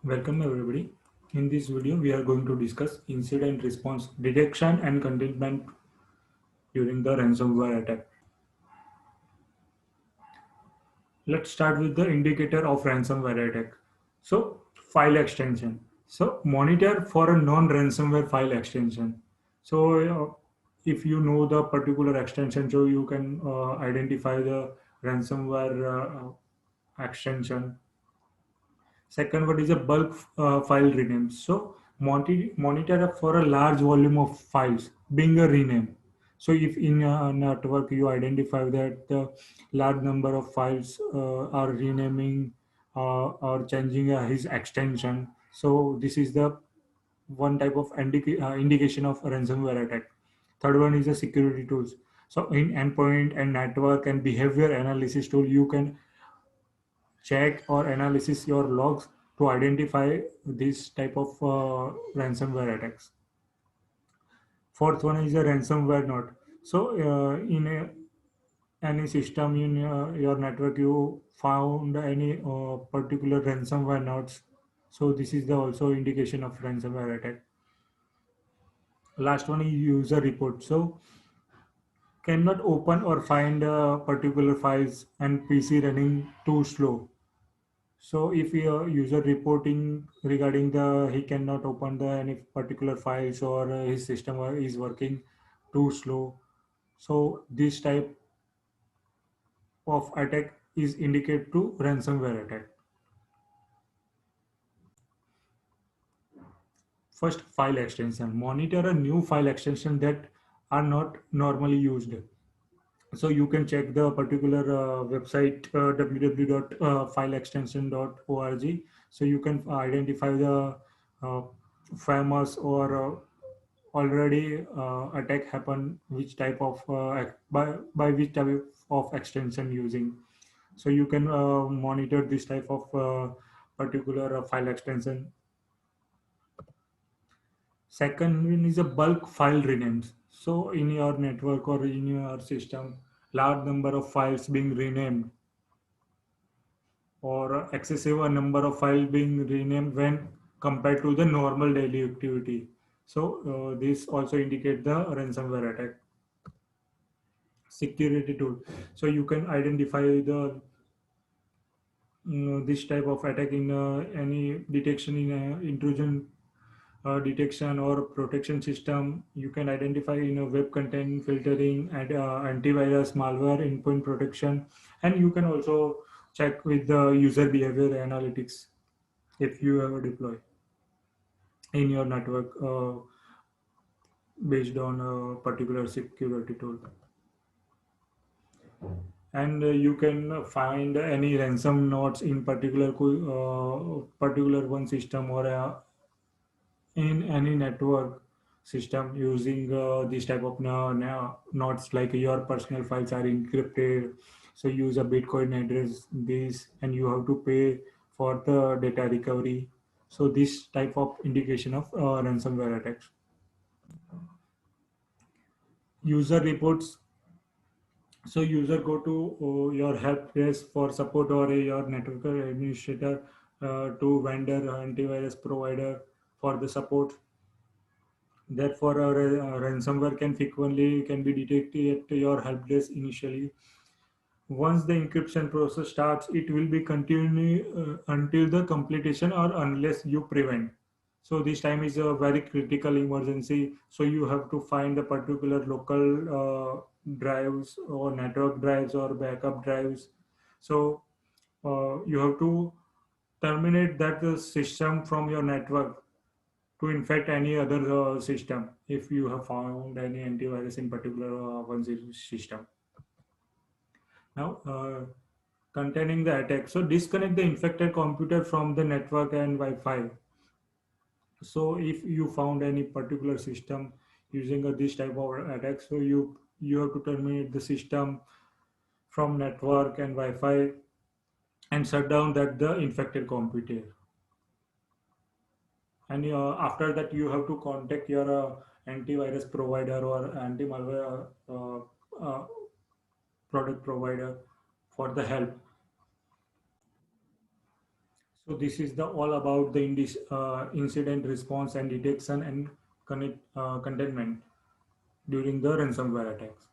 Welcome everybody. In this video, we are going to discuss incident response detection and containment during the ransomware attack. Let's start with the indicator of ransomware attack. So, file extension. So, monitor for a non-ransomware file extension. So, if you know the particular extension, so you can identify the ransomware extension. Second one is a bulk file rename. So monitor for a large volume of files being a rename. So if in a network you identify that the large number of files are renaming or changing his extension, so this is the one type of indication of ransomware attack. Third one is the security tools. So in endpoint and network and behavior analysis tool, you can check or analysis your logs to identify this type of ransomware attacks. Fourth one is a ransomware node. So any system in your network you found any particular ransomware nodes. So this is the also indication of ransomware attack. Last one is user report. So cannot open or find particular files and PC running too slow. So if your user reporting regarding the he cannot open the any particular files or his system is working too slow. So this type of attack is indicate to ransomware attack. First, file extension. Monitor a new file extension that are not normally used. So you can check the particular website www.fileextension.org. So you can identify the uh, famous or already attack happen which type of by which type of extension using. So you can monitor this type of particular file extension. Second one is a bulk file renames. So in your network or in your system, large number of files being renamed or excessive a number of files being renamed when compared to the normal daily activity. So this also indicate the ransomware attack. Security tool. So you can identify the this type of attack in any detection in intrusion detection or protection system. You can identify web content filtering and antivirus malware endpoint protection, and you can also check with the user behavior analytics if you ever deploy in your network based on a particular security tool. And you can find any ransom nodes in particular one system or in any network system using this type of nodes, like your personal files are encrypted, so use a bitcoin address this and you have to pay for the data recovery. So this type of indication of ransomware attacks. User reports. So user go to your help desk for support or your network administrator to vendor antivirus provider for the support. Therefore, a ransomware can frequently can be detected at your help desk initially. Once the encryption process starts, it will be continue until the completion or unless you prevent. So this time is a very critical emergency. So you have to find the particular local drives or network drives or backup drives. So you have to terminate that system from your network to infect any other system if you have found any antivirus in particular one system. Now, containing the attack. So disconnect the infected computer from the network and Wi-Fi. So if you found any particular system using this type of attack, so you have to terminate the system from network and Wi-Fi and shut down that the infected computer. And after that, you have to contact your antivirus provider or anti-malware product provider for the help. So this is the all about the incident response and detection and containment during the ransomware attacks.